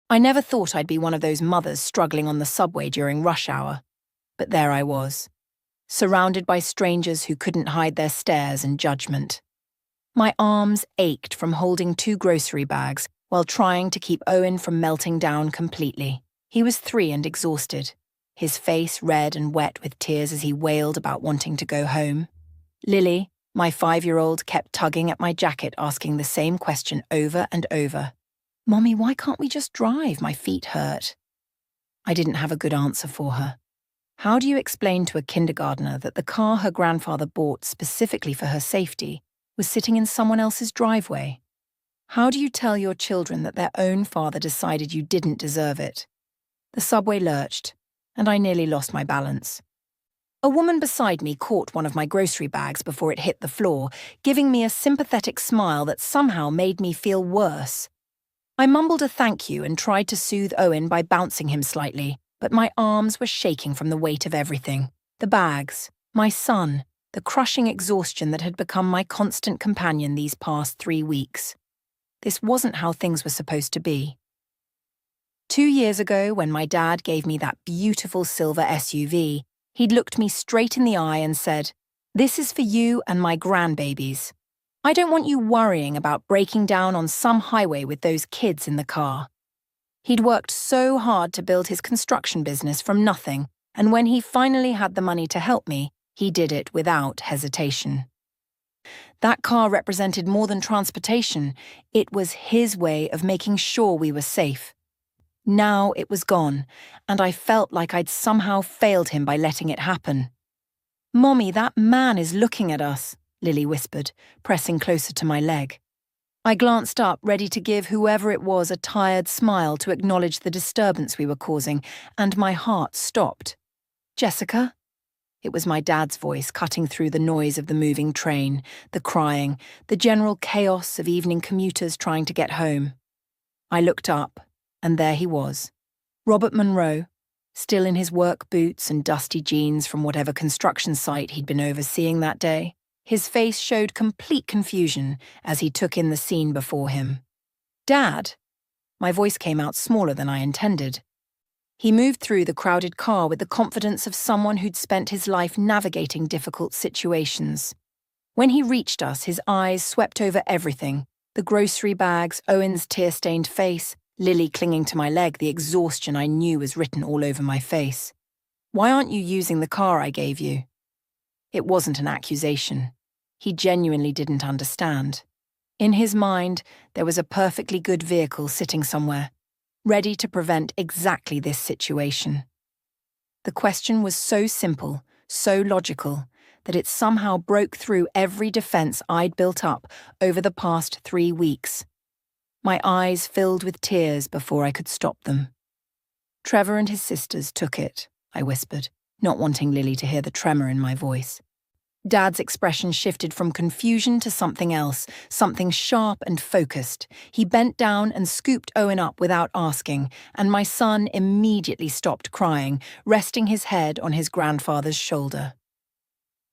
I never thought I'd be one of those mothers struggling on the subway during rush hour, but there I was, surrounded by strangers who couldn't hide their stares and judgment. My arms ached from holding 2 grocery bags while trying to keep Owen from melting down completely. He was 3 and exhausted, his face red and wet with tears as he wailed about wanting to go home. Lily, my 5-year-old, kept tugging at my jacket, asking the same question over and over. "Mommy, why can't we just drive? My feet hurt." I didn't have a good answer for her. How do you explain to a kindergartner that the car her grandfather bought specifically for her safety was sitting in someone else's driveway? How do you tell your children that their own father decided you didn't deserve it? The subway lurched, and I nearly lost my balance. A woman beside me caught one of my grocery bags before it hit the floor, giving me a sympathetic smile that somehow made me feel worse. I mumbled a thank you and tried to soothe Owen by bouncing him slightly, but my arms were shaking from the weight of everything. The bags, my son, the crushing exhaustion that had become my constant companion these past 3 weeks. This wasn't how things were supposed to be. 2 years ago, when my dad gave me that beautiful silver SUV, he'd looked me straight in the eye and said, "This is for you and my grandbabies. I don't want you worrying about breaking down on some highway with those kids in the car." He'd worked so hard to build his construction business from nothing, and when he finally had the money to help me, he did it without hesitation. That car represented more than transportation. It was his way of making sure we were safe. Now it was gone, and I felt like I'd somehow failed him by letting it happen. "Mommy, that man is looking at us," Lily whispered, pressing closer to my leg. I glanced up, ready to give whoever it was a tired smile to acknowledge the disturbance we were causing, and my heart stopped. "Jessica?" It was my dad's voice cutting through the noise of the moving train, the crying, the general chaos of evening commuters trying to get home. I looked up, and there he was, Robert Monroe, still in his work boots and dusty jeans from whatever construction site he'd been overseeing that day. His face showed complete confusion as he took in the scene before him. "Dad?" My voice came out smaller than I intended. He moved through the crowded car with the confidence of someone who'd spent his life navigating difficult situations. When he reached us, his eyes swept over everything, the grocery bags, Owen's tear-stained face, Lily clinging to my leg, the exhaustion I knew was written all over my face. "Why aren't you using the car I gave you?" It wasn't an accusation. He genuinely didn't understand. In his mind, there was a perfectly good vehicle sitting somewhere, ready to prevent exactly this situation. The question was so simple, so logical, that it somehow broke through every defense I'd built up over the past 3 weeks. My eyes filled with tears before I could stop them. "Trevor and his sisters took it," I whispered, not wanting Lily to hear the tremor in my voice. Dad's expression shifted from confusion to something else, something sharp and focused. He bent down and scooped Owen up without asking, and my son immediately stopped crying, resting his head on his grandfather's shoulder.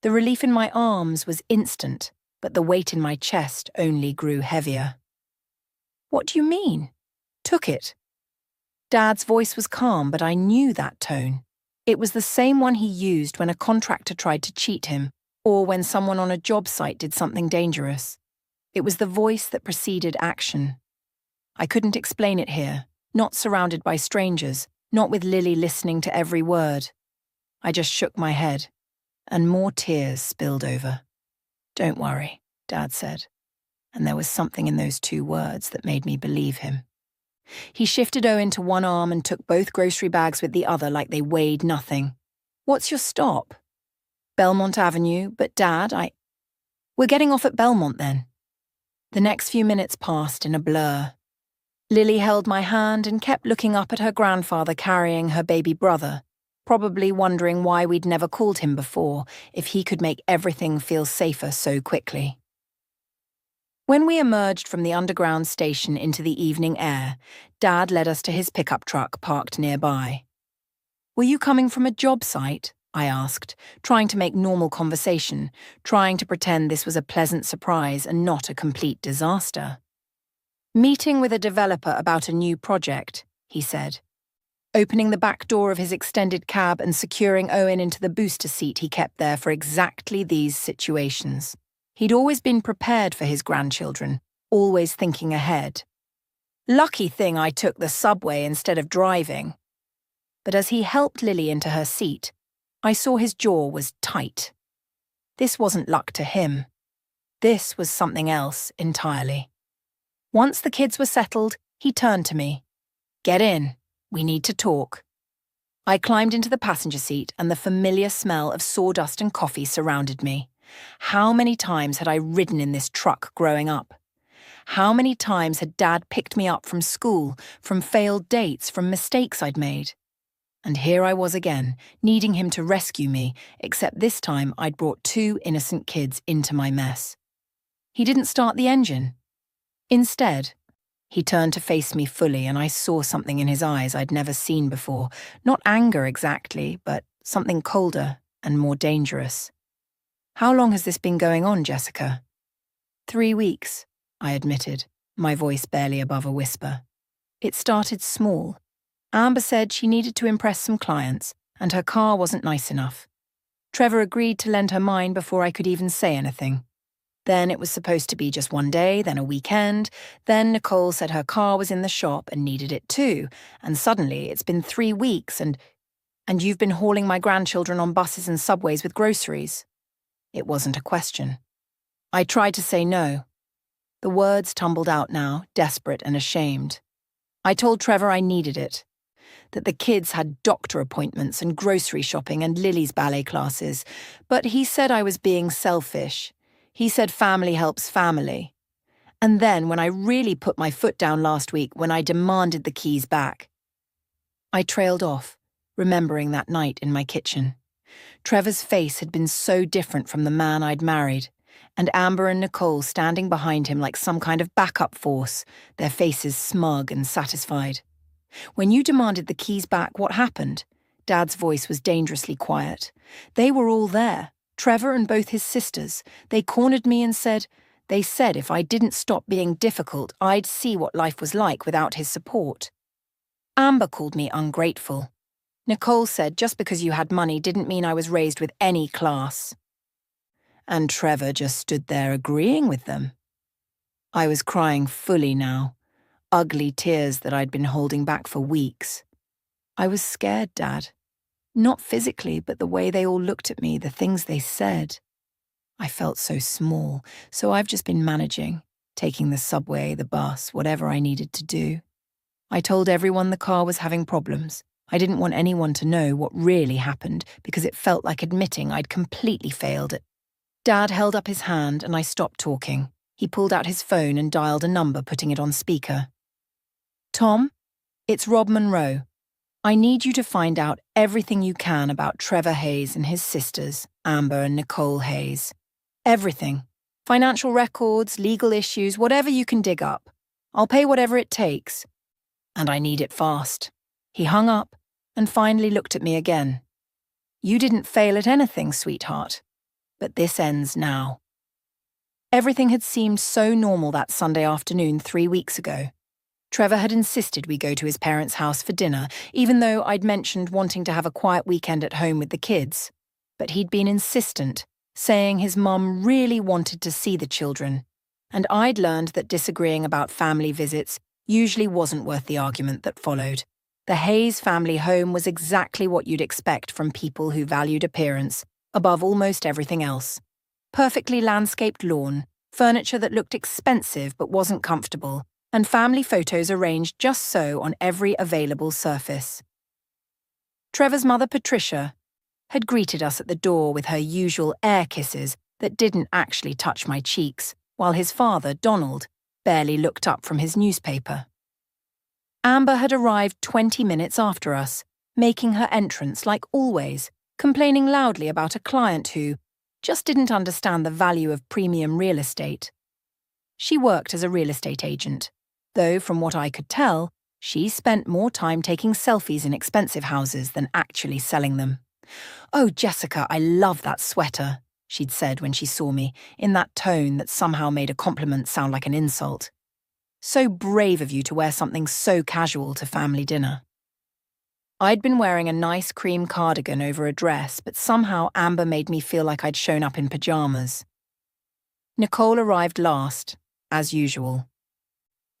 The relief in my arms was instant, but the weight in my chest only grew heavier. "What do you mean? Took it?" Dad's voice was calm, but I knew that tone. It was the same one he used when a contractor tried to cheat him, or when someone on a job site did something dangerous. It was the voice that preceded action. I couldn't explain it here, not surrounded by strangers, not with Lily listening to every word. I just shook my head, and more tears spilled over. "Don't worry," Dad said, and there was something in those 2 words that made me believe him. He shifted Owen to one arm and took both grocery bags with the other like they weighed nothing. "What's your stop?" "Belmont Avenue, but Dad, We're getting off at Belmont then." The next few minutes passed in a blur. Lily held my hand and kept looking up at her grandfather carrying her baby brother, probably wondering why we'd never called him before, if he could make everything feel safer so quickly. When we emerged from the underground station into the evening air, Dad led us to his pickup truck parked nearby. "Were you coming from a job site?" I asked, trying to make normal conversation, trying to pretend this was a pleasant surprise and not a complete disaster. "Meeting with a developer about a new project," he said, opening the back door of his extended cab and securing Owen into the booster seat he kept there for exactly these situations. He'd always been prepared for his grandchildren, always thinking ahead. Lucky thing I took the subway instead of driving. But as he helped Lily into her seat, I saw his jaw was tight. This wasn't luck to him. This was something else entirely. Once the kids were settled, he turned to me. "Get in. We need to talk." I climbed into the passenger seat and the familiar smell of sawdust and coffee surrounded me. How many times had I ridden in this truck growing up? How many times had Dad picked me up from school, from failed dates, from mistakes I'd made? And here I was again, needing him to rescue me, except this time I'd brought 2 innocent kids into my mess. He didn't start the engine. Instead, he turned to face me fully and I saw something in his eyes I'd never seen before. Not anger exactly, but something colder and more dangerous. "How long has this been going on, Jessica?" 3 weeks, I admitted, my voice barely above a whisper. It started small. Amber said she needed to impress some clients, and her car wasn't nice enough. Trevor agreed to lend her mine before I could even say anything. Then it was supposed to be just one day, then a weekend. Then Nicole said her car was in the shop and needed it too, and suddenly it's been 3 weeks and you've been hauling my grandchildren on buses and subways with groceries. It wasn't a question. I tried to say no. The words tumbled out now, desperate and ashamed. I told Trevor I needed it, that the kids had doctor appointments and grocery shopping and Lily's ballet classes, but he said I was being selfish. He said family helps family. And then when I really put my foot down last week, when I demanded the keys back, I trailed off, remembering that night in my kitchen. Trevor's face had been so different from the man I'd married, and Amber and Nicole standing behind him like some kind of backup force, their faces smug and satisfied. "When you demanded the keys back, what happened?" Dad's voice was dangerously quiet. "They were all there, Trevor and both his sisters. They cornered me and they said if I didn't stop being difficult, I'd see what life was like without his support. Amber called me ungrateful. Nicole said just because you had money didn't mean I was raised with any class." And Trevor just stood there agreeing with them. I was crying fully now, ugly tears that I'd been holding back for weeks. I was scared, Dad. Not physically, but the way they all looked at me, the things they said. I felt so small, so I've just been managing, taking the subway, the bus, whatever I needed to do. I told everyone the car was having problems. I didn't want anyone to know what really happened because it felt like admitting I'd completely failed it. Dad held up his hand and I stopped talking. He pulled out his phone and dialed a number, putting it on speaker. "Tom, it's Rob Monroe. I need you to find out everything you can about Trevor Hayes and his sisters, Amber and Nicole Hayes. Everything. Financial records, legal issues, whatever you can dig up. I'll pay whatever it takes. And I need it fast." He hung up and finally looked at me again. "You didn't fail at anything, sweetheart. But this ends now." Everything had seemed so normal that Sunday afternoon 3 weeks ago. Trevor had insisted we go to his parents' house for dinner, even though I'd mentioned wanting to have a quiet weekend at home with the kids. But he'd been insistent, saying his mum really wanted to see the children. And I'd learned that disagreeing about family visits usually wasn't worth the argument that followed. The Hayes family home was exactly what you'd expect from people who valued appearance above almost everything else. Perfectly landscaped lawn, furniture that looked expensive but wasn't comfortable, and family photos arranged just so on every available surface. Trevor's mother, Patricia, had greeted us at the door with her usual air kisses that didn't actually touch my cheeks, while his father, Donald, barely looked up from his newspaper. Amber had arrived 20 minutes after us, making her entrance like always, complaining loudly about a client who just didn't understand the value of premium real estate. She worked as a real estate agent, though from what I could tell, she spent more time taking selfies in expensive houses than actually selling them. "Oh, Jessica, I love that sweater," she'd said when she saw me, in that tone that somehow made a compliment sound like an insult. So brave of you to wear something so casual to family dinner. I'd been wearing a nice cream cardigan over a dress, but somehow Amber made me feel like I'd shown up in pajamas. Nicole arrived last, as usual.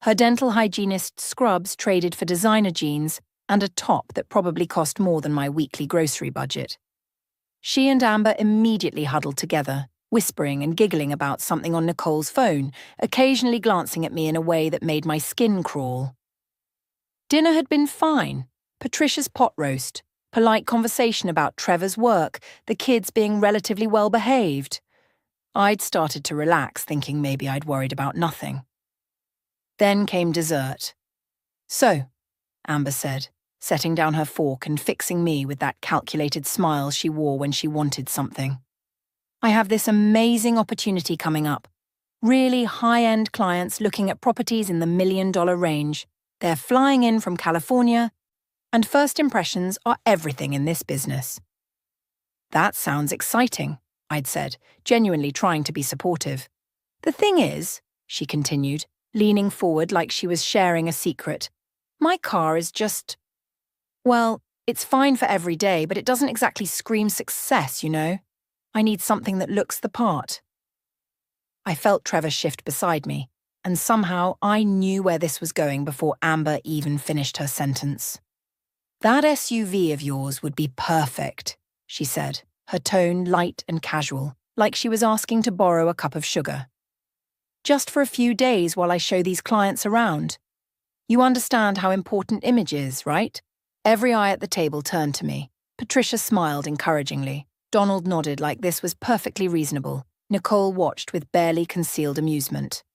Her dental hygienist scrubs traded for designer jeans and a top that probably cost more than my weekly grocery budget. She and Amber immediately huddled together, whispering and giggling about something on Nicole's phone, occasionally glancing at me in a way that made my skin crawl. Dinner had been fine. Patricia's pot roast, polite conversation about Trevor's work, the kids being relatively well behaved. I'd started to relax, thinking maybe I'd worried about nothing. Then came dessert. "So," Amber said, setting down her fork and fixing me with that calculated smile she wore when she wanted something. "I have this amazing opportunity coming up. Really high-end clients looking at properties in the $1 million range. They're flying in from California, and first impressions are everything in this business." "That sounds exciting," I'd said, genuinely trying to be supportive. "The thing is," she continued, leaning forward like she was sharing a secret, "my car is just... well, it's fine for every day, but it doesn't exactly scream success, you know? I need something that looks the part." I felt Trevor shift beside me, and somehow I knew where this was going before Amber even finished her sentence. "That SUV of yours would be perfect," she said, her tone light and casual, like she was asking to borrow a cup of sugar. "Just for a few days while I show these clients around. You understand how important image is, right?" Every eye at the table turned to me. Patricia smiled encouragingly. Donald nodded like this was perfectly reasonable. Nicole watched with barely concealed amusement.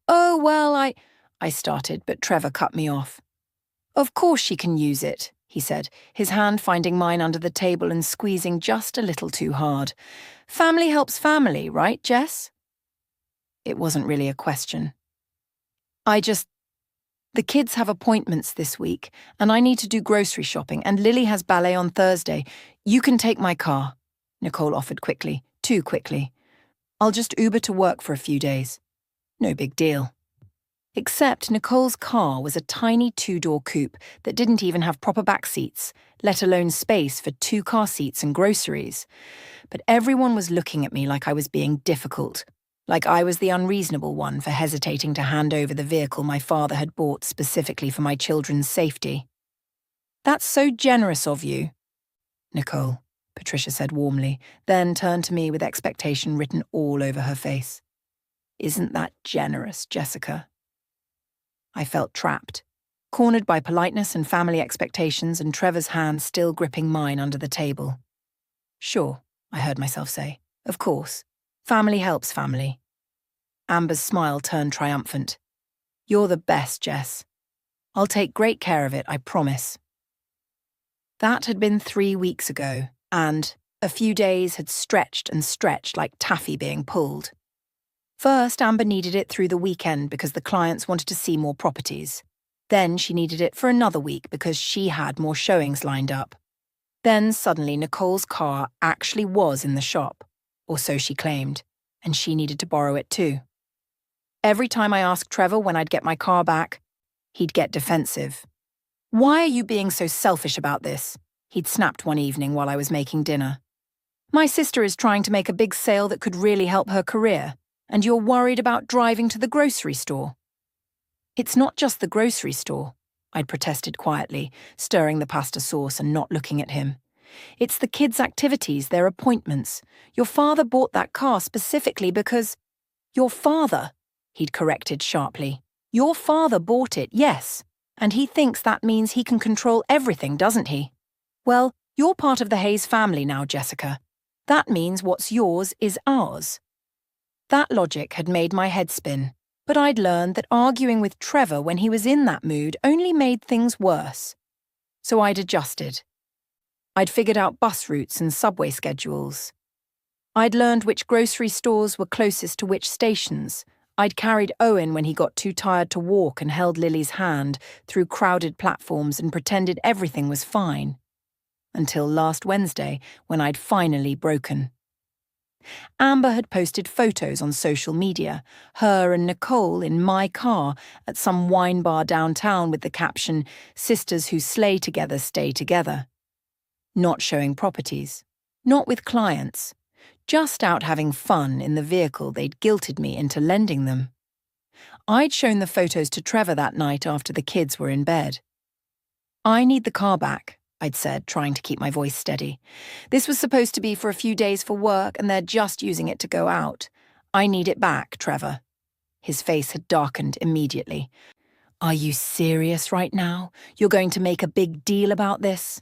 "Oh, well, I started, but Trevor cut me off. "Of course she can use it," he said, his hand finding mine under the table and squeezing just a little too hard. "Family helps family, right, Jess?" It wasn't really a question. The kids have appointments this week, and I need to do grocery shopping, and Lily has ballet on Thursday. You can take my car," Nicole offered quickly, too quickly. "I'll just Uber to work for a few days. No big deal." Except Nicole's car was a tiny two-door coupe that didn't even have proper back seats, let alone space for 2 car seats and groceries. But everyone was looking at me like I was being difficult, like I was the unreasonable one for hesitating to hand over the vehicle my father had bought specifically for my children's safety. "That's so generous of you, Nicole," Patricia said warmly, then turned to me with expectation written all over her face. "Isn't that generous, Jessica?" I felt trapped, cornered by politeness and family expectations and Trevor's hand still gripping mine under the table. "Sure," I heard myself say. "Of course. Family helps family." Amber's smile turned triumphant. "You're the best, Jess. I'll take great care of it, I promise." That had been 3 weeks ago, and a few days had stretched and stretched like taffy being pulled. First, Amber needed it through the weekend because the clients wanted to see more properties. Then she needed it for another week because she had more showings lined up. Then suddenly Nicole's car actually was in the shop, or so she claimed, and she needed to borrow it too. Every time I asked Trevor when I'd get my car back, he'd get defensive. "Why are you being so selfish about this?" he'd snapped one evening while I was making dinner. "My sister is trying to make a big sale that could really help her career, and you're worried about driving to the grocery store." "It's not just the grocery store," I'd protested quietly, stirring the pasta sauce and not looking at him. "It's the kids' activities, their appointments. Your father bought that car specifically because—" "Your father," he'd corrected sharply. "Your father bought it, yes, and he thinks that means he can control everything, doesn't he? Well, you're part of the Hayes family now, Jessica. That means what's yours is ours." That logic had made my head spin, but I'd learned that arguing with Trevor when he was in that mood only made things worse. So I'd adjusted. I'd figured out bus routes and subway schedules. I'd learned which grocery stores were closest to which stations. I'd carried Owen when he got too tired to walk and held Lily's hand through crowded platforms and pretended everything was fine. Until last Wednesday, when I'd finally broken. Amber had posted photos on social media, her and Nicole in my car at some wine bar downtown with the caption, "Sisters who slay together stay together." Not showing properties, not with clients, just out having fun in the vehicle they'd guilted me into lending them. I'd shown the photos to Trevor that night after the kids were in bed. "I need the car back," I'd said, trying to keep my voice steady. "This was supposed to be for a few days for work, and they're just using it to go out. I need it back, Trevor." His face had darkened immediately. "Are you serious right now? You're going to make a big deal about this?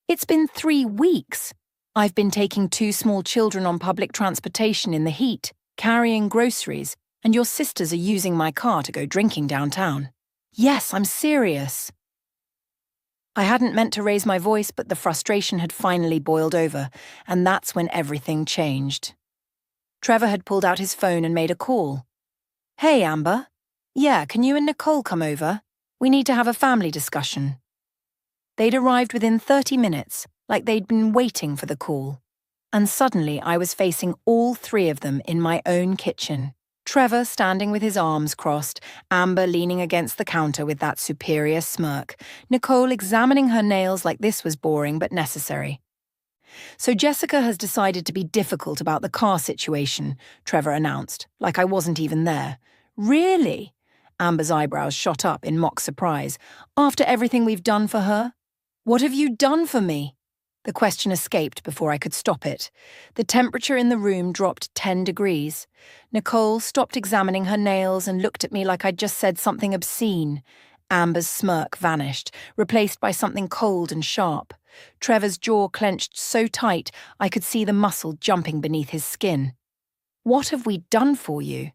It's been 3 weeks. I've been taking 2 small children on public transportation in the heat, carrying groceries, and your sisters are using my car to go drinking downtown. Yes, I'm serious." I hadn't meant to raise my voice, but the frustration had finally boiled over, and that's when everything changed. Trevor had pulled out his phone and made a call. "Hey, Amber. Yeah, can you and Nicole come over? We need to have a family discussion." They'd arrived within 30 minutes, like they'd been waiting for the call. And suddenly I was facing all 3 of them in my own kitchen. Trevor standing with his arms crossed, Amber leaning against the counter with that superior smirk, Nicole examining her nails like this was boring but necessary. "So Jessica has decided to be difficult about the car situation," Trevor announced, like I wasn't even there. "Really?" Amber's eyebrows shot up in mock surprise. "After everything we've done for her? What have you done for me?" The question escaped before I could stop it. The temperature in the room dropped 10 degrees. Nicole stopped examining her nails and looked at me like I'd just said something obscene. Amber's smirk vanished, replaced by something cold and sharp. Trevor's jaw clenched so tight I could see the muscle jumping beneath his skin. "What have we done for you?"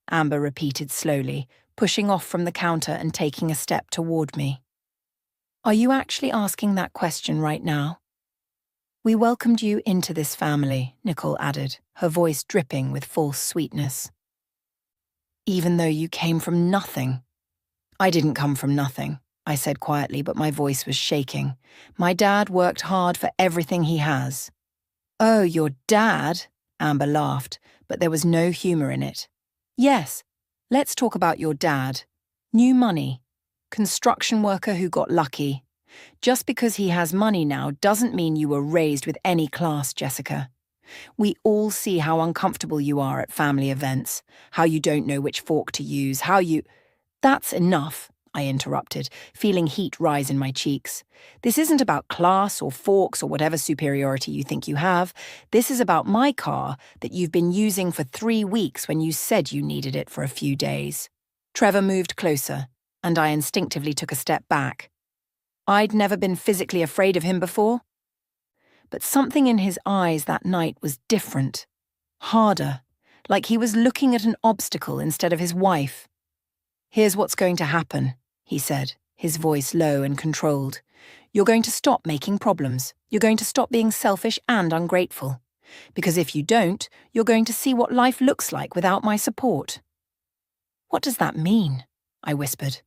Amber repeated slowly, pushing off from the counter and taking a step toward me. "Are you actually asking that question right now?" "We welcomed you into this family," Nicole added, her voice dripping with false sweetness. "Even though you came from nothing." "I didn't come from nothing," I said quietly, but my voice was shaking. "My dad worked hard for everything he has." "Oh, your dad?" Amber laughed, but there was no humor in it. "Yes, let's talk about your dad. New money. Construction worker who got lucky. Just because he has money now doesn't mean you were raised with any class, Jessica. We all see how uncomfortable you are at family events, how you don't know which fork to use, how you—" "That's enough," I interrupted, feeling heat rise in my cheeks. "This isn't about class or forks or whatever superiority you think you have. This is about my car that you've been using for 3 weeks when you said you needed it for a few days." Trevor moved closer, and I instinctively took a step back. I'd never been physically afraid of him before. But something in his eyes that night was different, harder, like he was looking at an obstacle instead of his wife. "Here's what's going to happen," he said, his voice low and controlled. "You're going to stop making problems. You're going to stop being selfish and ungrateful. Because if you don't, you're going to see what life looks like without my support." "What does that mean?" I whispered.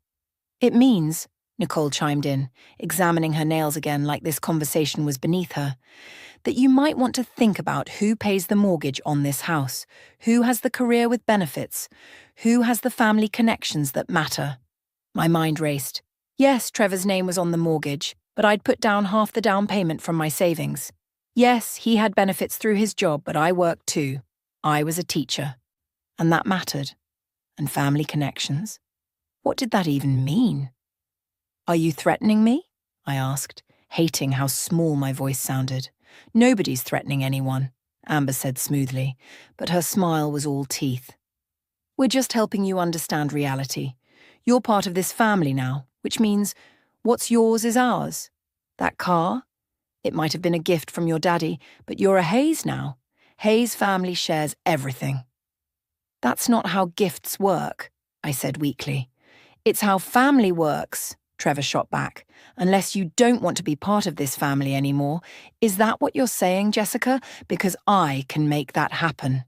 "It means," Nicole chimed in, examining her nails again like this conversation was beneath her, "that you might want to think about who pays the mortgage on this house, who has the career with benefits, who has the family connections that matter." My mind raced. Yes, Trevor's name was on the mortgage, but I'd put down half the down payment from my savings. Yes, he had benefits through his job, but I worked too. I was a teacher. And that mattered. And family connections. What did that even mean? "Are you threatening me?" I asked, hating how small my voice sounded. "Nobody's threatening anyone," Amber said smoothly, but her smile was all teeth. "We're just helping you understand reality. You're part of this family now, which means what's yours is ours. That car? It might have been a gift from your daddy, but you're a Hayes now. Hayes family shares everything." "That's not how gifts work," I said weakly. "It's how family works," Trevor shot back. "Unless you don't want to be part of this family anymore. Is that what you're saying, Jessica? Because I can make that happen."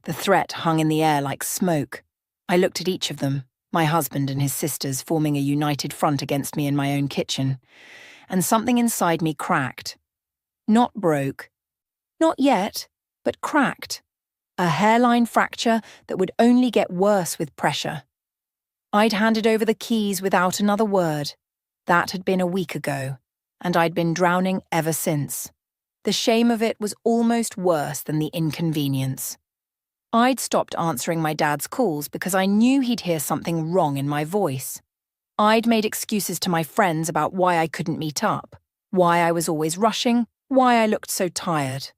The threat hung in the air like smoke. I looked at each of them, my husband and his sisters forming a united front against me in my own kitchen. And something inside me cracked. Not broke. Not yet, but cracked. A hairline fracture that would only get worse with pressure. I'd handed over the keys without another word. That had been a week ago, and I'd been drowning ever since. The shame of it was almost worse than the inconvenience. I'd stopped answering my dad's calls because I knew he'd hear something wrong in my voice. I'd made excuses to my friends about why I couldn't meet up, why I was always rushing, why I looked so tired.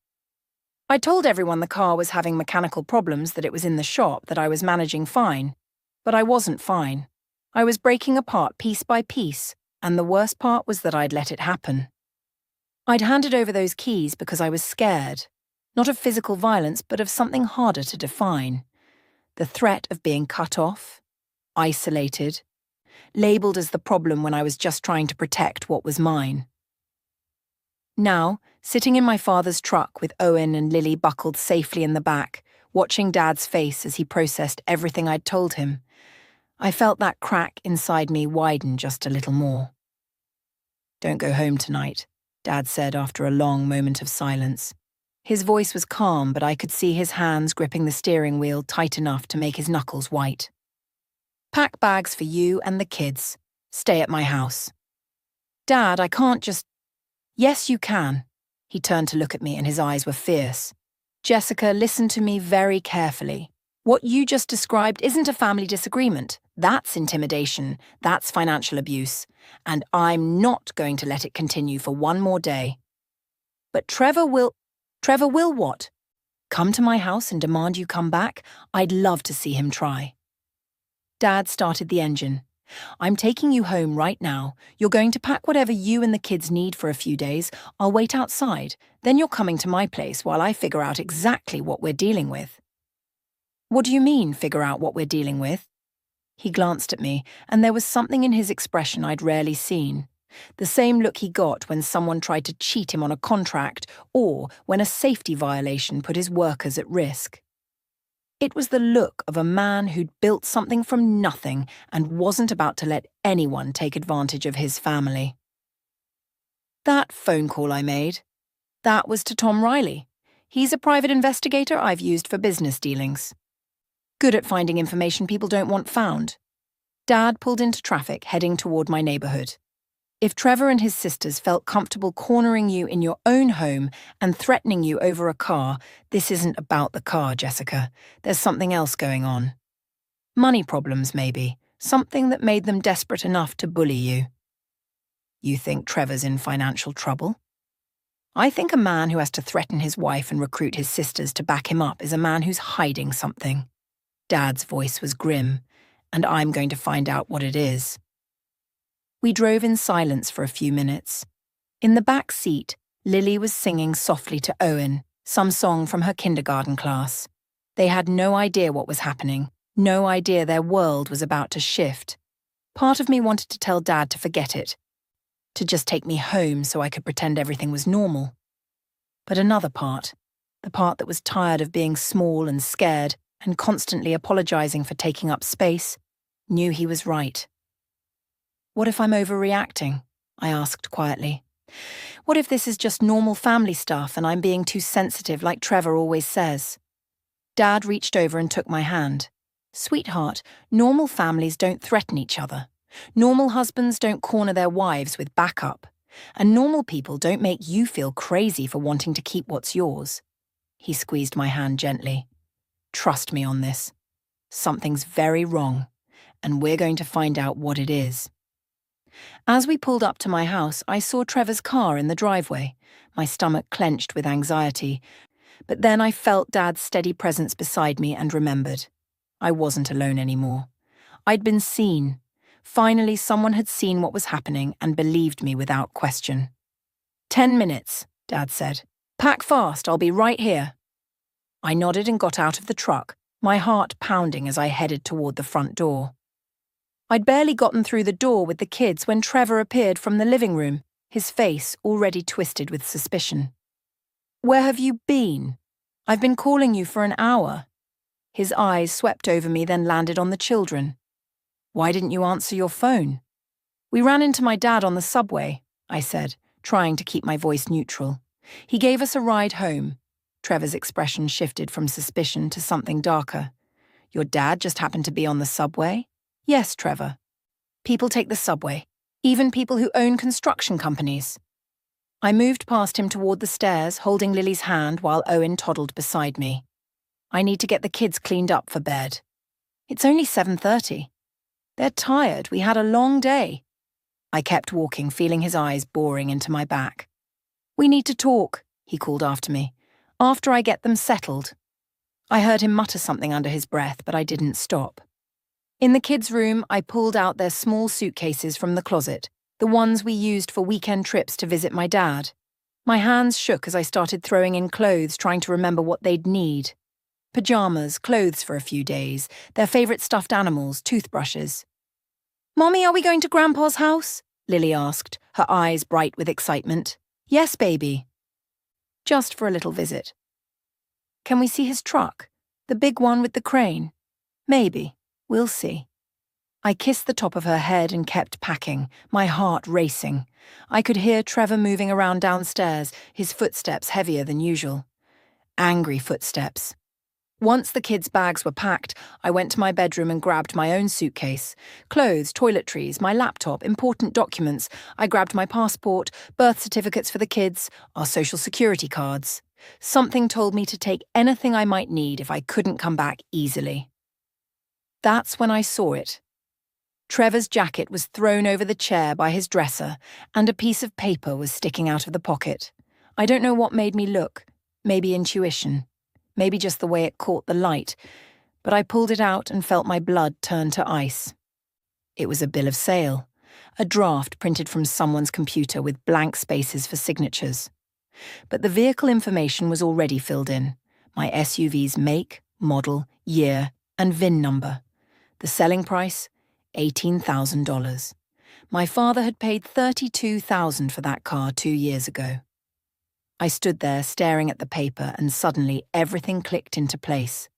I told everyone the car was having mechanical problems, that it was in the shop, that I was managing fine. But I wasn't fine. I was breaking apart piece by piece, and the worst part was that I'd let it happen. I'd handed over those keys because I was scared, not of physical violence, but of something harder to define. The threat of being cut off, isolated, labelled as the problem when I was just trying to protect what was mine. Now, sitting in my father's truck with Owen and Lily buckled safely in the back, watching Dad's face as he processed everything I'd told him, I felt that crack inside me widen just a little more. "Don't go home tonight," Dad said after a long moment of silence. His voice was calm, but I could see his hands gripping the steering wheel tight enough to make his knuckles white. "Pack bags for you and the kids. Stay at my house." "Dad, I can't just—" "Yes, you can." He turned to look at me and his eyes were fierce. "Jessica, listen to me very carefully. What you just described isn't a family disagreement. That's intimidation. That's financial abuse. And I'm not going to let it continue for one more day. But Trevor will what? Come to my house and demand you come back? I'd love to see him try." Dad started the engine. "I'm taking you home right now. You're going to pack whatever you and the kids need for a few days. I'll wait outside. Then you're coming to my place while I figure out exactly what we're dealing with." "What do you mean, figure out what we're dealing with?" He glanced at me, and there was something in his expression I'd rarely seen. The same look he got when someone tried to cheat him on a contract or when a safety violation put his workers at risk. It was the look of a man who'd built something from nothing and wasn't about to let anyone take advantage of his family. "That phone call I made, that was to Tom Riley. He's a private investigator I've used for business dealings. Good at finding information people don't want found." Dad pulled into traffic, heading toward my neighborhood. "If Trevor and his sisters felt comfortable cornering you in your own home and threatening you over a car, this isn't about the car, Jessica. There's something else going on. Money problems, maybe. Something that made them desperate enough to bully you." "You think Trevor's in financial trouble?" "I think a man who has to threaten his wife and recruit his sisters to back him up is a man who's hiding something." Dad's voice was grim, "and I'm going to find out what it is." We drove in silence for a few minutes. In the back seat, Lily was singing softly to Owen, some song from her kindergarten class. They had no idea what was happening, no idea their world was about to shift. Part of me wanted to tell Dad to forget it, to just take me home so I could pretend everything was normal. But another part, the part that was tired of being small and scared and constantly apologizing for taking up space, knew he was right. "What if I'm overreacting?" I asked quietly. "What if this is just normal family stuff and I'm being too sensitive like Trevor always says?" Dad reached over and took my hand. "Sweetheart, normal families don't threaten each other. Normal husbands don't corner their wives with backup. And normal people don't make you feel crazy for wanting to keep what's yours." He squeezed my hand gently. "Trust me on this. Something's very wrong, and we're going to find out what it is." As we pulled up to my house, I saw Trevor's car in the driveway, my stomach clenched with anxiety. But then I felt Dad's steady presence beside me and remembered. I wasn't alone anymore. I'd been seen. Finally, someone had seen what was happening and believed me without question. 10 minutes, Dad said. "Pack fast, I'll be right here." I nodded and got out of the truck, my heart pounding as I headed toward the front door. I'd barely gotten through the door with the kids when Trevor appeared from the living room, his face already twisted with suspicion. "Where have you been? I've been calling you for an hour." His eyes swept over me, then landed on the children. "Why didn't you answer your phone?" "We ran into my dad on the subway," I said, trying to keep my voice neutral. "He gave us a ride home. Trevor's expression shifted from suspicion to something darker. Your dad just happened to be on the subway? Yes, Trevor. People take the subway, even people who own construction companies. I moved past him toward the stairs, holding Lily's hand while Owen toddled beside me. I need to get the kids cleaned up for bed. It's only 7:30. They're tired. We had a long day. I kept walking, feeling his eyes boring into my back. We need to talk, he called after me. After I get them settled. I heard him mutter something under his breath, but I didn't stop. In the kids' room, I pulled out their small suitcases from the closet, the ones we used for weekend trips to visit my dad. My hands shook as I started throwing in clothes, trying to remember what they'd need. Pajamas, clothes for a few days, their favourite stuffed animals, toothbrushes. "Mommy, are we going to Grandpa's house?" Lily asked, her eyes bright with excitement. "Yes, baby." "Just for a little visit." "Can we see his truck? The big one with the crane?" "Maybe. We'll see." I kissed the top of her head and kept packing, my heart racing. I could hear Trevor moving around downstairs, his footsteps heavier than usual. Angry footsteps. Once the kids' bags were packed, I went to my bedroom and grabbed my own suitcase. Clothes, toiletries, my laptop, important documents. I grabbed my passport, birth certificates for the kids, our social security cards. Something told me to take anything I might need if I couldn't come back easily. That's when I saw it. Trevor's jacket was thrown over the chair by his dresser, and a piece of paper was sticking out of the pocket. I don't know what made me look. Maybe intuition. Maybe just the way it caught the light, but I pulled it out and felt my blood turn to ice. It was a bill of sale, a draft printed from someone's computer with blank spaces for signatures. But the vehicle information was already filled in. My SUV's make, model, year, and VIN number. The selling price, $18,000. My father had paid $32,000 for that car 2 years ago. I stood there staring at the paper and suddenly everything clicked into place.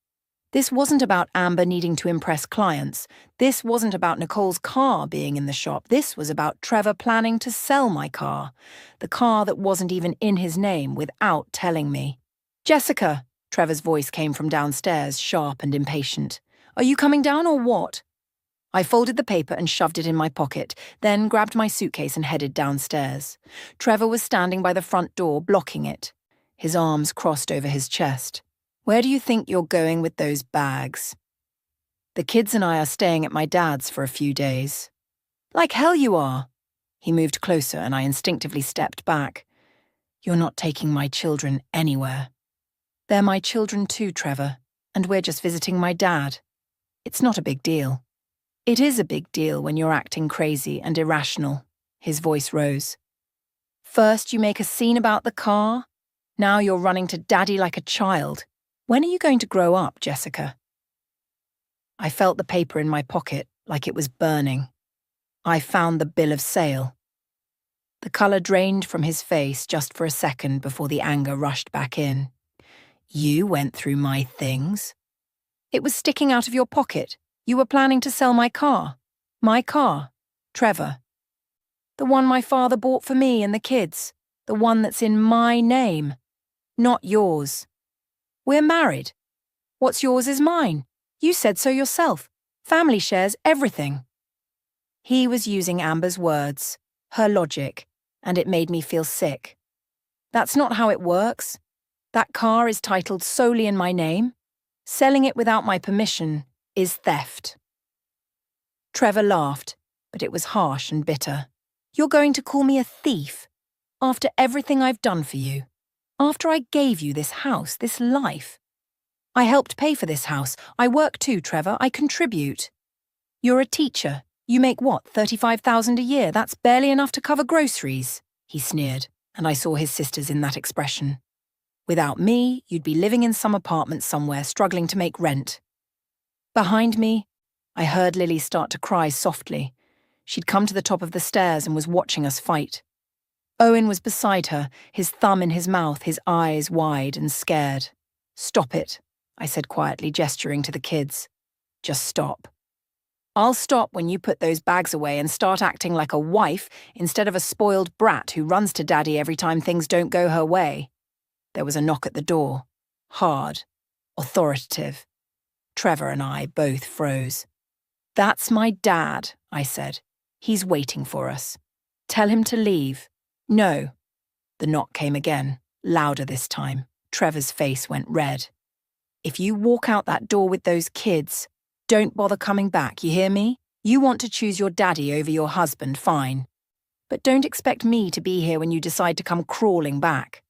This wasn't about Amber needing to impress clients. This wasn't about Nicole's car being in the shop. This was about Trevor planning to sell my car, the car that wasn't even in his name, without telling me. "Jessica," Trevor's voice came from downstairs, sharp and impatient. "Are you coming down or what?" I folded the paper and shoved it in my pocket, then grabbed my suitcase and headed downstairs. Trevor was standing by the front door, blocking it, his arms crossed over his chest. "Where do you think you're going with those bags?" "The kids and I are staying at my dad's for a few days." "Like hell you are." He moved closer and I instinctively stepped back. "You're not taking my children anywhere." "They're my children too, Trevor, and we're just visiting my dad. It's not a big deal." "It is a big deal when you're acting crazy and irrational." His voice rose. "First you make a scene about the car. Now you're running to Daddy like a child. When are you going to grow up, Jessica?" I felt the paper in my pocket like it was burning. I found the bill of sale. The colour drained from his face just for a second before the anger rushed back in. "You went through my things?" "It was sticking out of your pocket. You were planning to sell my car." "My car, Trevor. The one my father bought for me and the kids. The one that's in my name. Not yours. We're married. What's yours is mine. You said so yourself. Family shares everything." He was using Amber's words, her logic, and it made me feel sick. "That's not how it works. That car is titled solely in my name. Selling it without my permission is theft." Trevor laughed, but it was harsh and bitter. "You're going to call me a thief? After everything I've done for you? After I gave you this house, this life? I helped pay for this house. I work too, Trevor. I contribute. You're a teacher. You make what, $35,000 a year? That's barely enough to cover groceries," he sneered, and I saw his sisters in that expression. "Without me, you'd be living in some apartment somewhere, struggling to make rent." Behind me, I heard Lily start to cry softly. She'd come to the top of the stairs and was watching us fight. Owen was beside her, his thumb in his mouth, his eyes wide and scared. "Stop it," I said quietly, gesturing to the kids. "Just stop. I'll stop when you put those bags away and start acting like a wife instead of a spoiled brat who runs to Daddy every time things don't go her way." There was a knock at the door. hard, authoritative. Trevor and I both froze. "That's my dad," I said. "He's waiting for us. Tell him to leave." "No." The knock came again, louder this time. Trevor's face went red. "If you walk out that door with those kids, don't bother coming back, you hear me? You want to choose your daddy over your husband, fine. But don't expect me to be here when you decide to come crawling back."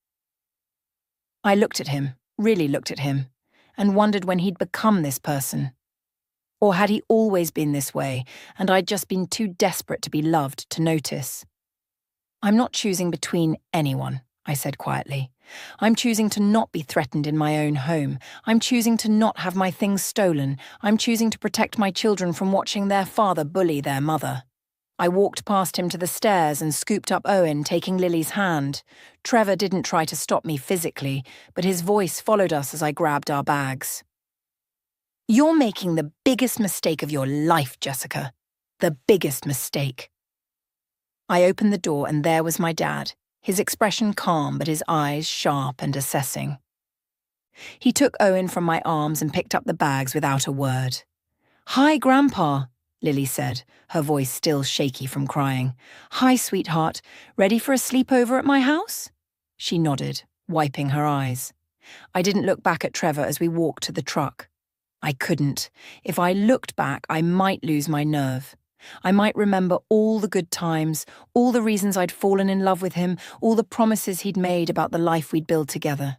I looked at him, really looked at him, and wondered when he'd become this person. Or had he always been this way, and I'd just been too desperate to be loved to notice? "I'm not choosing between anyone," I said quietly. "I'm choosing to not be threatened in my own home. I'm choosing to not have my things stolen. I'm choosing to protect my children from watching their father bully their mother." I walked past him to the stairs and scooped up Owen, taking Lily's hand. Trevor didn't try to stop me physically, but his voice followed us as I grabbed our bags. "You're making the biggest mistake of your life, Jessica. The biggest mistake." I opened the door and there was my dad, his expression calm but his eyes sharp and assessing. He took Owen from my arms and picked up the bags without a word. "Hi, Grandpa," Lily said, her voice still shaky from crying. "Hi, sweetheart. Ready for a sleepover at my house?" She nodded, wiping her eyes. I didn't look back at Trevor as we walked to the truck. I couldn't. If I looked back, I might lose my nerve. I might remember all the good times, all the reasons I'd fallen in love with him, all the promises he'd made about the life we'd build together.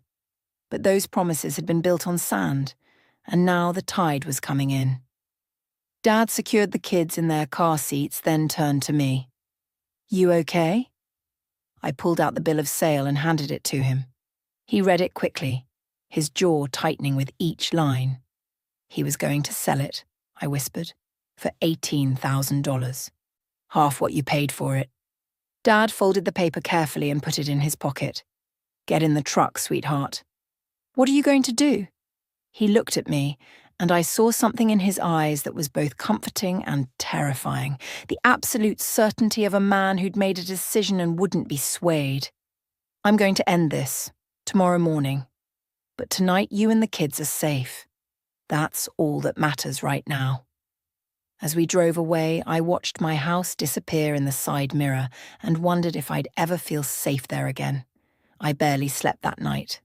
But those promises had been built on sand, and now the tide was coming in. Dad secured the kids in their car seats, then turned to me. "You okay?" I pulled out the bill of sale and handed it to him. He read it quickly, his jaw tightening with each line. He was going to sell it, I whispered, for $18,000. Half what you paid for it. Dad folded the paper carefully and put it in his pocket. "Get in the truck, sweetheart." "What are you going to do?" He looked at me, and I saw something in his eyes that was both comforting and terrifying, the absolute certainty of a man who'd made a decision and wouldn't be swayed. "I'm going to end this, tomorrow morning. But tonight you and the kids are safe. That's all that matters right now." As we drove away, I watched my house disappear in the side mirror and wondered if I'd ever feel safe there again. I barely slept that night.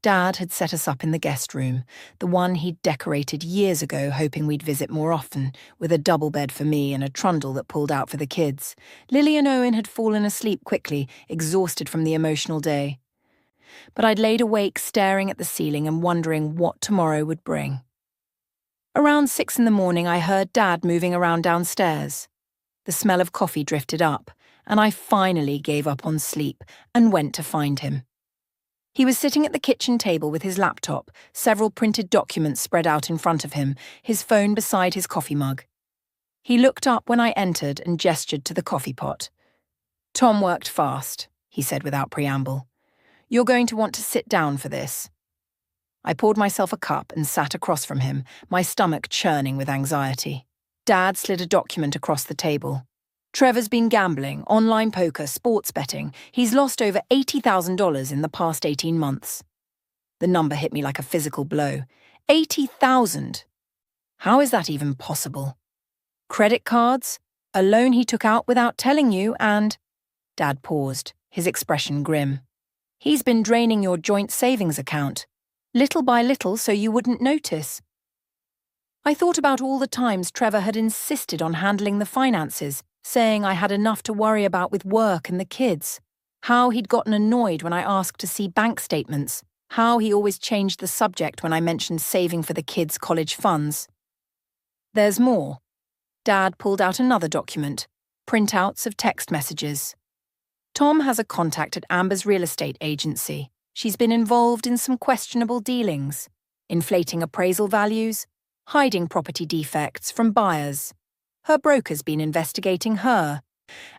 Dad had set us up in the guest room, the one he'd decorated years ago hoping we'd visit more often, with a double bed for me and a trundle that pulled out for the kids. Lily and Owen had fallen asleep quickly, exhausted from the emotional day. But I'd laid awake staring at the ceiling and wondering what tomorrow would bring. Around 6 a.m, I heard Dad moving around downstairs. The smell of coffee drifted up, and I finally gave up on sleep and went to find him. He was sitting at the kitchen table with his laptop, several printed documents spread out in front of him, his phone beside his coffee mug. He looked up when I entered and gestured to the coffee pot. "Tom worked fast," he said without preamble. "You're going to want to sit down for this." I poured myself a cup and sat across from him, my stomach churning with anxiety. Dad slid a document across the table. "Trevor's been gambling, online poker, sports betting. He's lost over $80,000 in the past 18 months. The number hit me like a physical blow. 80,000. How is that even possible? Credit cards, a loan he took out without telling you, and... Dad paused, his expression grim. "He's been draining your joint savings account, little by little so you wouldn't notice." I thought about all the times Trevor had insisted on handling the finances, saying I had enough to worry about with work and the kids. How he'd gotten annoyed when I asked to see bank statements. How he always changed the subject when I mentioned saving for the kids' college funds. There's more. Dad pulled out another document, printouts of text messages. "Tom has a contact at Amber's real estate agency. She's been involved in some questionable dealings, inflating appraisal values, hiding property defects from buyers. Her broker's been investigating her,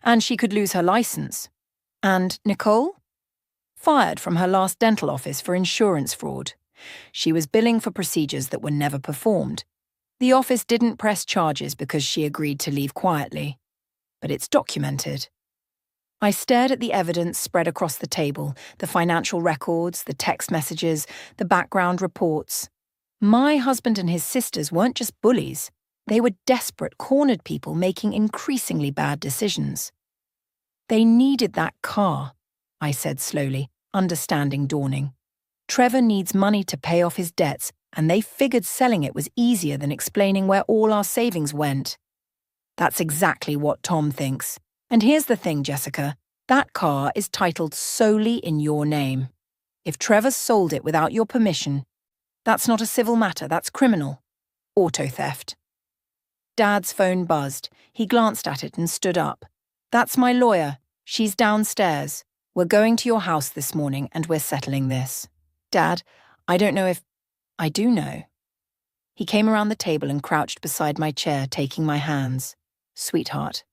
and she could lose her license. And Nicole? Fired from her last dental office for insurance fraud. She was billing for procedures that were never performed. The office didn't press charges because she agreed to leave quietly. But it's documented." I stared at the evidence spread across the table, the financial records, the text messages, the background reports. My husband and his sisters weren't just bullies. They were desperate, cornered people making increasingly bad decisions. They needed that car, I said slowly, understanding dawning. Trevor needs money to pay off his debts, and they figured selling it was easier than explaining where all our savings went. That's exactly what Tom thinks. And here's the thing, Jessica. That car is titled solely in your name. If Trevor sold it without your permission, that's not a civil matter, that's criminal. Auto theft. Dad's phone buzzed. He glanced at it and stood up. That's my lawyer. She's downstairs. We're going to your house this morning and we're settling this. Dad, I don't know if... I do know. He came around the table and crouched beside my chair, taking my hands. Sweetheart,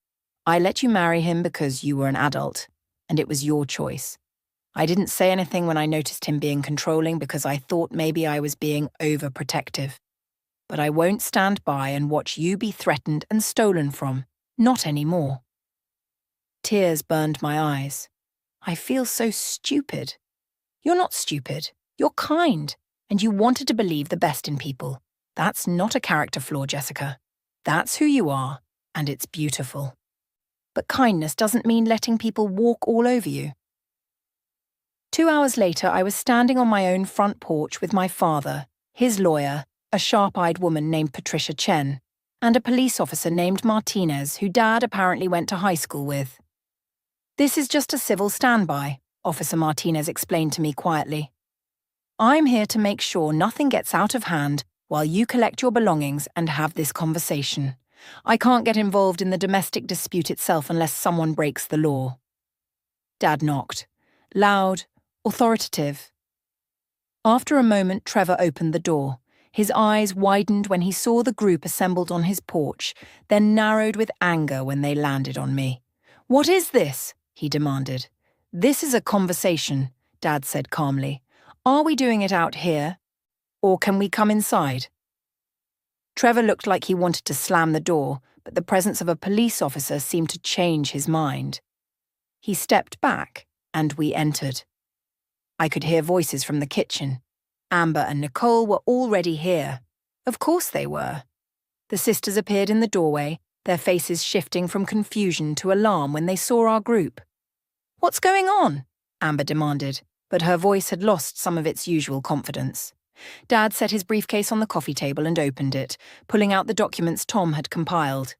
I let you marry him because you were an adult, and it was your choice. I didn't say anything when I noticed him being controlling because I thought maybe I was being overprotective. But I won't stand by and watch you be threatened and stolen from. Not anymore. Tears burned my eyes. I feel so stupid. You're not stupid. You're kind, and you wanted to believe the best in people. That's not a character flaw, Jessica. That's who you are, and it's beautiful. But kindness doesn't mean letting people walk all over you. 2 hours later, I was standing on my own front porch with my father, his lawyer, a sharp-eyed woman named Patricia Chen, and a police officer named Martinez, who Dad apparently went to high school with. This is just a civil standby, Officer Martinez explained to me quietly. I'm here to make sure nothing gets out of hand while you collect your belongings and have this conversation. I can't get involved in the domestic dispute itself unless someone breaks the law. Dad knocked. Loud, authoritative. After a moment, Trevor opened the door. His eyes widened when he saw the group assembled on his porch, then narrowed with anger when they landed on me. What is this? He demanded. This is a conversation, Dad said calmly. Are we doing it out here? Or can we come inside? Trevor looked like he wanted to slam the door, but the presence of a police officer seemed to change his mind. He stepped back, and we entered. I could hear voices from the kitchen. Amber and Nicole were already here. Of course they were. The sisters appeared in the doorway, their faces shifting from confusion to alarm when they saw our group. What's going on? Amber demanded, but her voice had lost some of its usual confidence. Dad set his briefcase on the coffee table and opened it, pulling out the documents Tom had compiled.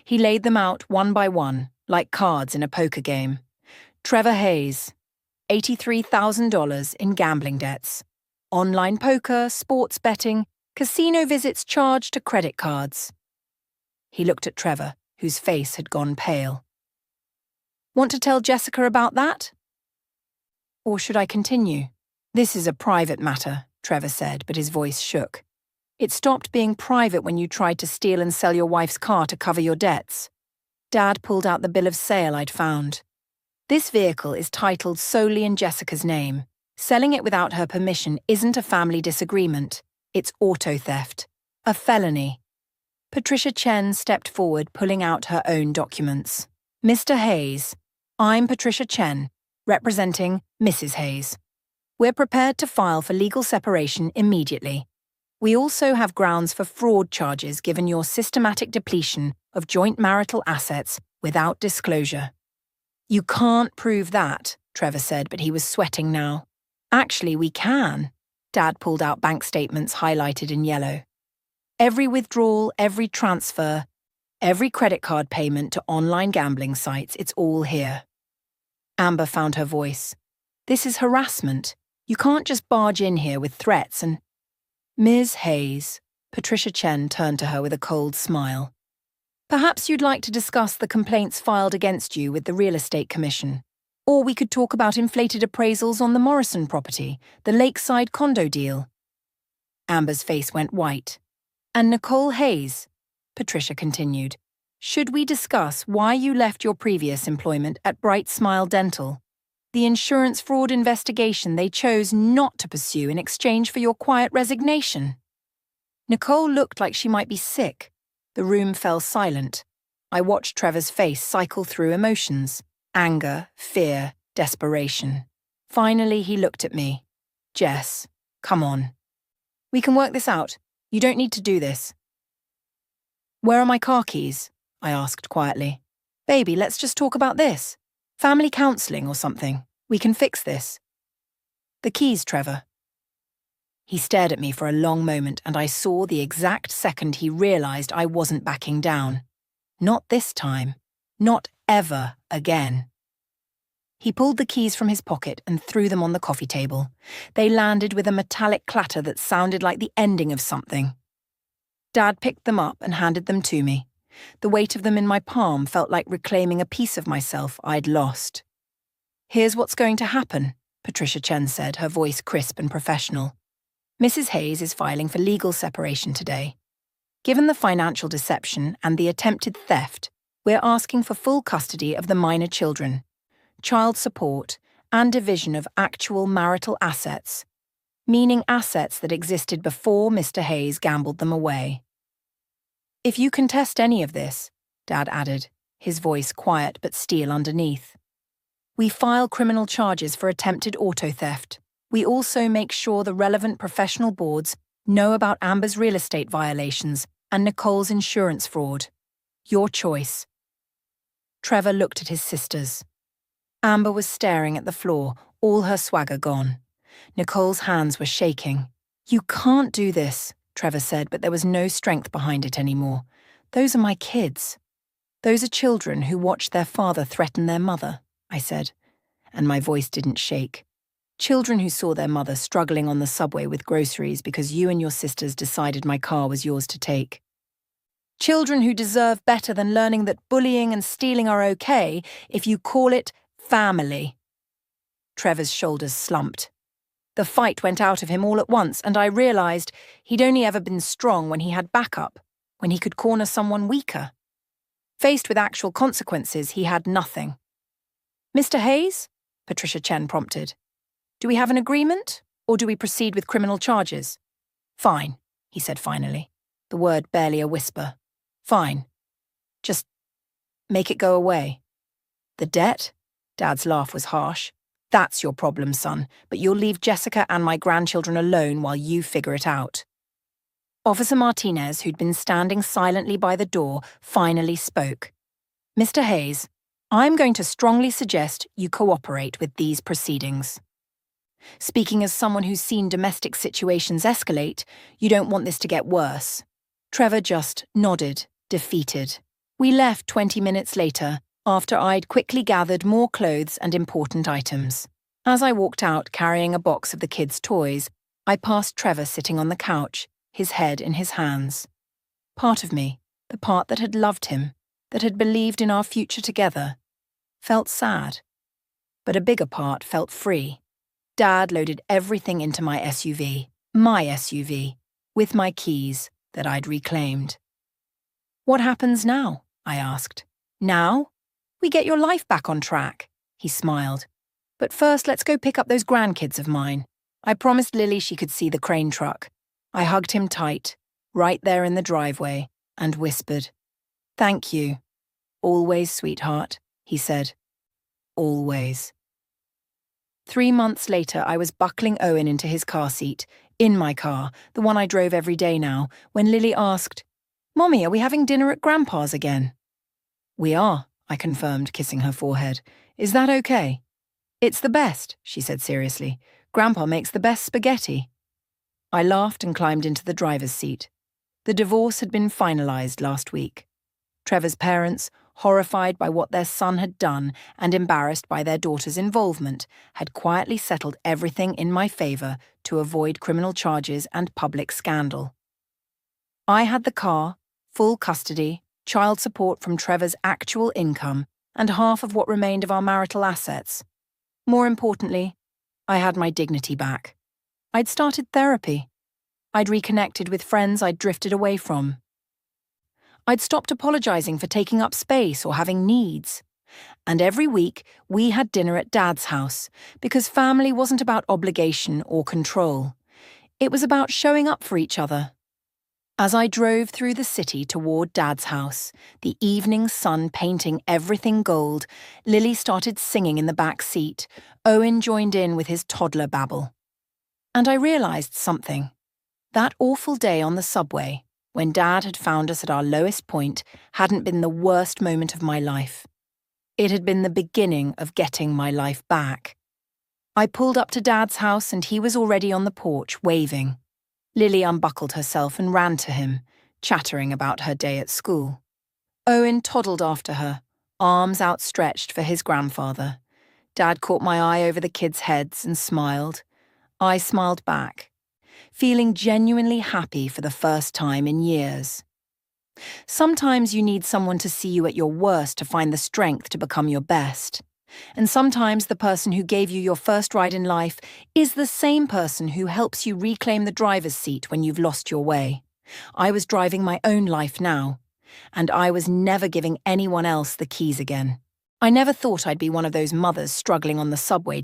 He laid them out one by one, like cards in a poker game. Trevor Hayes, $83,000 in gambling debts. Online poker, sports betting, casino visits charged to credit cards. He looked at Trevor, whose face had gone pale. Want to tell Jessica about that? Or should I continue? This is a private matter, Trevor said, but his voice shook. It stopped being private when you tried to steal and sell your wife's car to cover your debts. Dad pulled out the bill of sale I'd found. This vehicle is titled solely in Jessica's name. Selling it without her permission isn't a family disagreement. It's auto theft. A felony. Patricia Chen stepped forward, pulling out her own documents. Mr. Hayes, I'm Patricia Chen, representing Mrs. Hayes. We're prepared to file for legal separation immediately. We also have grounds for fraud charges given your systematic depletion of joint marital assets without disclosure. You can't prove that, Trevor said, but he was sweating now. Actually, we can. Dad pulled out bank statements highlighted in yellow. Every withdrawal, every transfer, every credit card payment to online gambling sites, it's all here. Amber found her voice. This is harassment. You can't just barge in here with threats and... Ms. Hayes, Patricia Chen turned to her with a cold smile. Perhaps you'd like to discuss the complaints filed against you with the Real Estate Commission. Or we could talk about inflated appraisals on the Morrison property, the lakeside condo deal. Amber's face went white. And Nicole Hayes, Patricia continued, should we discuss why you left your previous employment at Bright Smile Dental? The insurance fraud investigation they chose not to pursue in exchange for your quiet resignation. Nicole looked like she might be sick. The room fell silent. I watched Trevor's face cycle through emotions. Anger, fear, desperation. Finally, he looked at me. Jess, come on. We can work this out. You don't need to do this. Where are my car keys? I asked quietly. Baby, let's just talk about this. Family counselling or something. We can fix this. The keys, Trevor. He stared at me for a long moment, and I saw the exact second he realised I wasn't backing down. Not this time. Not ever again. He pulled the keys from his pocket and threw them on the coffee table. They landed with a metallic clatter that sounded like the ending of something. Dad picked them up and handed them to me. The weight of them in my palm felt like reclaiming a piece of myself I'd lost. Here's what's going to happen, Patricia Chen said, her voice crisp and professional. Mrs. Hayes is filing for legal separation today. Given the financial deception and the attempted theft, we're asking for full custody of the minor children, child support, and division of actual marital assets, meaning assets that existed before Mr. Hayes gambled them away. If you contest any of this, Dad added, his voice quiet but steel underneath, we file criminal charges for attempted auto theft. We also make sure the relevant professional boards know about Amber's real estate violations and Nicole's insurance fraud. Your choice. Trevor looked at his sisters. Amber was staring at the floor, all her swagger gone. Nicole's hands were shaking. You can't do this, Trevor said, but there was no strength behind it anymore. Those are my kids. Those are children who watched their father threaten their mother, I said, and my voice didn't shake. Children who saw their mother struggling on the subway with groceries because you and your sisters decided my car was yours to take. Children who deserve better than learning that bullying and stealing are okay if you call it family. Trevor's shoulders slumped. The fight went out of him all at once, and I realised he'd only ever been strong when he had backup, when he could corner someone weaker. Faced with actual consequences, he had nothing. Mr. Hayes? Patricia Chen prompted. Do we have an agreement, or do we proceed with criminal charges? Fine, he said finally, the word barely a whisper. Fine. Just make it go away. The debt? Dad's laugh was harsh. That's your problem, son, but you'll leave Jessica and my grandchildren alone while you figure it out. Officer Martinez, who'd been standing silently by the door, finally spoke. Mr. Hayes, I'm going to strongly suggest you cooperate with these proceedings. Speaking as someone who's seen domestic situations escalate, you don't want this to get worse. Trevor just nodded, defeated. We left 20 minutes later, after I'd quickly gathered more clothes and important items. As I walked out carrying a box of the kids' toys, I passed Trevor sitting on the couch, his head in his hands. Part of me, the part that had loved him, that had believed in our future together, felt sad. But a bigger part felt free. Dad loaded everything into my SUV, with my keys that I'd reclaimed. What happens now? I asked. Now? We get your life back on track, he smiled. But first, let's go pick up those grandkids of mine. I promised Lily she could see the crane truck. I hugged him tight, right there in the driveway, and whispered, Thank you. Always, sweetheart, he said. Always. 3 months later, I was buckling Owen into his car seat, in my car, the one I drove every day now, when Lily asked, Mommy, are we having dinner at Grandpa's again? We are, I confirmed, kissing her forehead. Is that okay? It's the best, she said seriously. Grandpa makes the best spaghetti. I laughed and climbed into the driver's seat. The divorce had been finalised last week. Trevor's parents, horrified by what their son had done and embarrassed by their daughter's involvement, had quietly settled everything in my favour to avoid criminal charges and public scandal. I had the car, full custody, child support from Trevor's actual income, and half of what remained of our marital assets. More importantly, I had my dignity back. I'd started therapy. I'd reconnected with friends I'd drifted away from. I'd stopped apologising for taking up space or having needs. And every week, we had dinner at Dad's house, because family wasn't about obligation or control. It was about showing up for each other. As I drove through the city toward Dad's house, the evening sun painting everything gold, Lily started singing in the back seat. Owen joined in with his toddler babble. And I realized something. That awful day on the subway, when Dad had found us at our lowest point, hadn't been the worst moment of my life. It had been the beginning of getting my life back. I pulled up to Dad's house and he was already on the porch, waving. Lily unbuckled herself and ran to him, chattering about her day at school. Owen toddled after her, arms outstretched for his grandfather. Dad caught my eye over the kids' heads and smiled. I smiled back, feeling genuinely happy for the first time in years. Sometimes you need someone to see you at your worst to find the strength to become your best. And sometimes the person who gave you your first ride in life is the same person who helps you reclaim the driver's seat when you've lost your way. I was driving my own life now, and I was never giving anyone else the keys again. I never thought I'd be one of those mothers struggling on the subway